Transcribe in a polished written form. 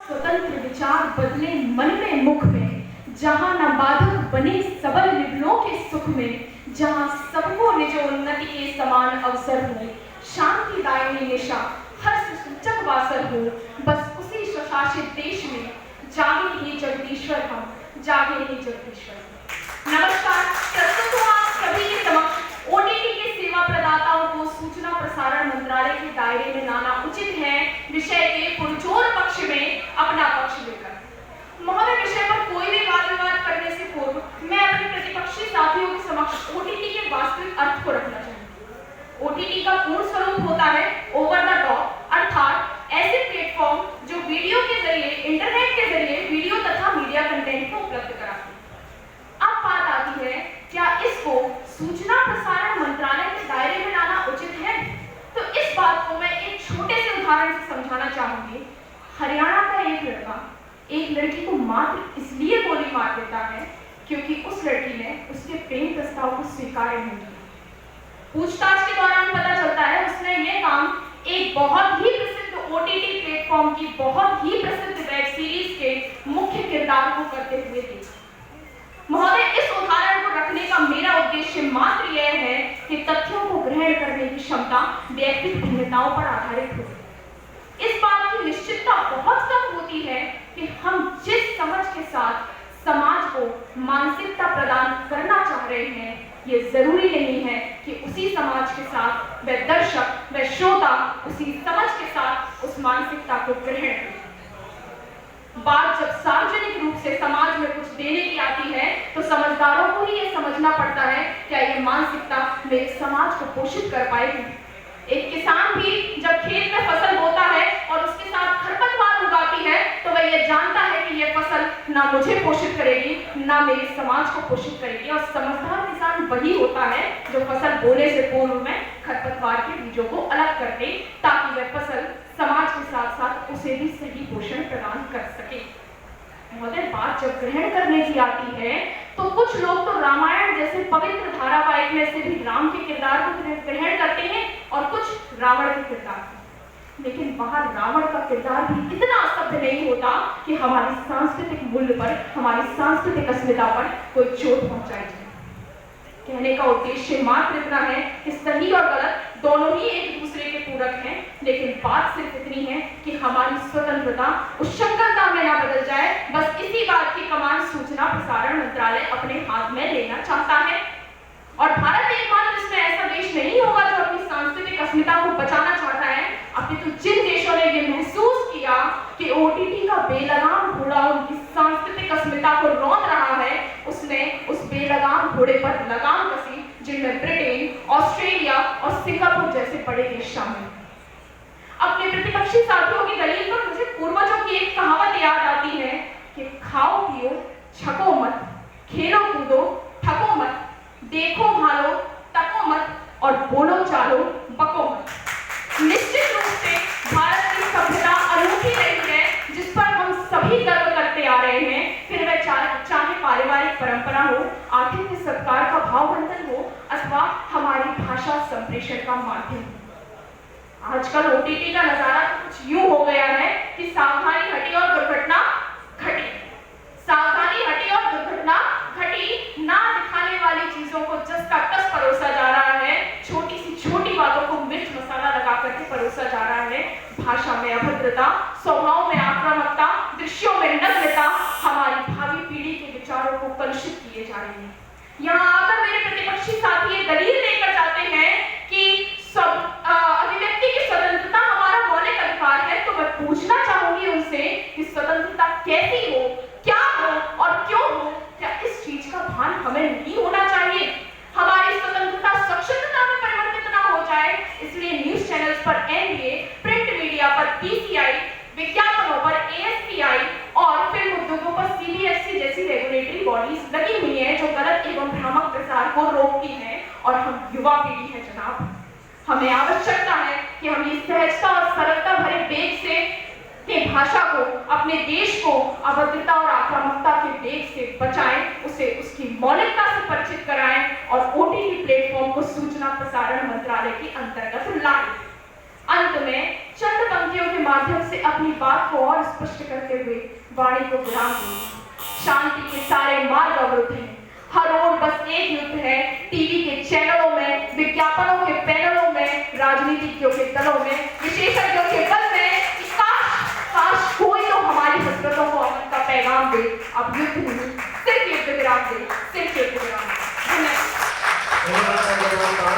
स्वतंत्र विचार बदले मन में मुख में, जहाँ न बाधक बने सबल विपुलों के सुख में, जहाँ सबको निज उन्नति के समान अवसर हो, शांति दायनी निशा हर्ष सूचक वासर हो, बस उसी स्वशासित देश में जागे ही जगदीश्वर हम, जागे ही जगदीश्वर। नमस्कार, प्रस्तुत हूँ आप सभी के समक्ष ओटीटी के सेवा प्रदाताओं को सूचना प्रसारण मंत्रालय के दायरे में लाना उचित है विषय के पुरजोर पक्ष में अपना पक्ष लेकर। महोदय, विषय पर कोई भी वाद विवाद करने से पूर्व मैं अपने प्रतिपक्षी साथियों के समक्ष ओटीटी के वास्तविक अर्थ को रखना चाहूंगी। ओटीटी का पूर्ण स्वरूप होता है ओवर द टॉप, अर्थात ऐसे प्लेटफॉर्म जो वीडियो के जरिए, इंटरनेट के जरिए वीडियो तथा मीडिया कंटेंट को उपलब्ध कराते हैं। अब बात आती है, क्या इसको सूचना प्रसारण मंत्रालय के दायरे में लाना उचित है? तो इस बात को मैं एक छोटे से उदाहरण से समझाना चाहूंगी। हरियाणा का एक लड़का एक लड़की को मात्र इसलिए गोली मार देता है क्योंकि उस लड़की ने उसके प्रेम प्रस्ताव को स्वीकार नहीं किया। पूछताछ के दौरान पता चलता है उसने ये काम एक बहुत ही प्रसिद्ध ओटीटी प्लेटफॉर्म की बहुत ही प्रसिद्ध वेब सीरीज के मुख्य किरदार को करते हुए देखा। महोदय, इस उदाहरण को रखने का मेरा उद्देश्य मात्र यह है कि तथ्यों को ग्रहण करने की क्षमता व्यक्तिगत भिन्नताओं पर आधारित हो। इस बात की निश्चितता बहुत कम होती है कि हम जिस समझ के साथ समाज को मानसिकता प्रदान करना चाह रहे हैं, ये जरूरी नहीं है कि उसी समाज के साथ वह दर्शक, वह श्रोता उसी समझ के साथ उस मानसिकता को ग्रहण करे। बात जब सार्वजनिक रूप से समाज में कुछ देने की आती है तो समझदारों को ही यह समझना पड़ता है क्या यह मानसिकता मेरे समाज को पोषित कर पाएगी। एक किसान भी जब खेत में फसल बोता है और उसके साथ खरपतवार उगाती है तो वह यह जानता है कि यह फसल ना मुझे पोषित करेगी ना मेरे समाज को पोषित करेगी। और समझदार किसान वही होता है जो फसल बोने से पूर्व में खरपतवार के बीजों को अलग कर दे ताकि वह फसल समाज के साथ साथ उसे भी सही पोषण प्रदान कर सके। महोदय, बात जब ग्रहण करने की आती है तो कुछ लोग तो रामायण जैसे पवित्र धारावाहिक में से भी राम के किरदार को ग्रहण करते हैं और कुछ रावण के किरदार। लेकिन वहां रावण का किरदार भी इतना असभ्य नहीं होता कि हमारी सांस्कृतिक मूल्य पर, हमारी सांस्कृतिक अस्मिता पर कोई चोट पहुंचाई जाए। कहने का उद्देश्य मात्र इतना है कि सही और गलत दोनों ही एक दूसरे के पूरक हैं, लेकिन बात सिर्फ इतनी है कि हमारी स्वतंत्रता उस शंकरता में ना बदल जाए। बस इसी बात की कमान सूचना प्रसारण मंत्रालय अपने हाथ में लेना चाहता है। और भारत एकमात्र इसमें ऐसा देश नहीं होगा जो अपनी सांस्कृतिक अस्मिता को बचाना चाहता है। अपितु जिन देशों ने ये महसूस किया कि ओटीटी का बेलगाम घोड़ा उनकी सांस्कृतिक अस्मिता को रौंद रहा है, उसने उस बेलगाम घोड़े पर लगाम कसी, जिनमें ब्रिटेन, ऑस्ट्रेलिया और सिंगापुर जैसे बड़े देश शामिल हैं। अपने प्रतिपक्षी साथियों की दलील पर मुझे पूर्वजों की एक कहावत याद आती है कि खाओ पियो छको मत, खेलो कूदो ठको मत, देखो भालो तको मत और बोलो चालो बको मत। निश्चित रूप से भारत की सभ्यता अनूठी रही है जिस पर हम सभी गर्व करते आ रहे हैं, फिर वह चाहे पारिवारिक परंपरा हो, आर्थिक सत्कार का भाव बंधन हो अथवा हमारी भाषा संप्रेषण का माध्यम हो। आजकल ओटीटी का नजारा कुछ यूं हो गया है कि सावधानी हटी और दुर्घटना घटी, सावधानी हटी और दुर्घटना घटी। ना दिखाने वाली चीजों को जस का तस परोसा जा रहा है, छोटी सी छोटी बातों को मिर्च मसाला लगा करके परोसा जा रहा है। भाषा में अभद्रता, स्वभाव में आक्रामकता, दृश्यों में नग्नता हमारी भावी पीढ़ी के विचारों को कलुषित किए जा रही है। यहाँ आकर मेरे प्रतिपक्षी साथी ये दलील देकर जाते हैं कि अभिव्यक्ति की स्वतंत्रता हमारा मौलिक अधिकार है, तो मैं पूछना चाहूंगी उनसे कि स्वतंत्रता कैसी हो, क्या हो और क्यों हो? क्या इस चीज का भान हमें नहीं होना चाहिए? हमारी स्वतंत्रता स्वच्छंदता में परिवर्तित ना हो जाए, इसलिए न्यूज चैनल्स पर एनडीए, प्रिंट मीडिया पर पीसीआई, विज्ञापनों पर एएसपीआई और फिल्म उद्योगों पर सीबीएफसी जैसी रेगुलेटरी बॉडीज लगी हुई हैं जो गलत एवं भ्रामक प्रसार को रोकती हैं। और हम युवा पीढ़ी है जनाब, हमें आवश्यकता है कि हम इस सहजता और सरलता भरे वेग से के भाषा को, अपने देश को अभद्रता और आक्रामकता के वेग से बचाएं, उसे उसकी मौलिकता से परिचित कराएं और ओटीटी प्लेटफॉर्म को सूचना प्रसारण मंत्रालय के अंतर्गत लाएं। अंत में चंद पंक्तियों के माध्यम से अपनी बात को और स्पष्ट करते हुए वाणी को विराम दो। शांति के सारे मार्ग अवरुद्ध हैं। हर ओर बस एक युद्ध है, टीवी के चैनलों में, विज्ञापनों के पैनलों में, राजनीतिज्ञों के दलों में, विशेषज्ञों के बल में। काश कोई तो हमारी हसरतों को अमन का पैगाम दे। अब युद्ध नहीं, सिर्फ युद्ध विराम दे, सिर्फ युद्ध विराम दे। धन्यवाद।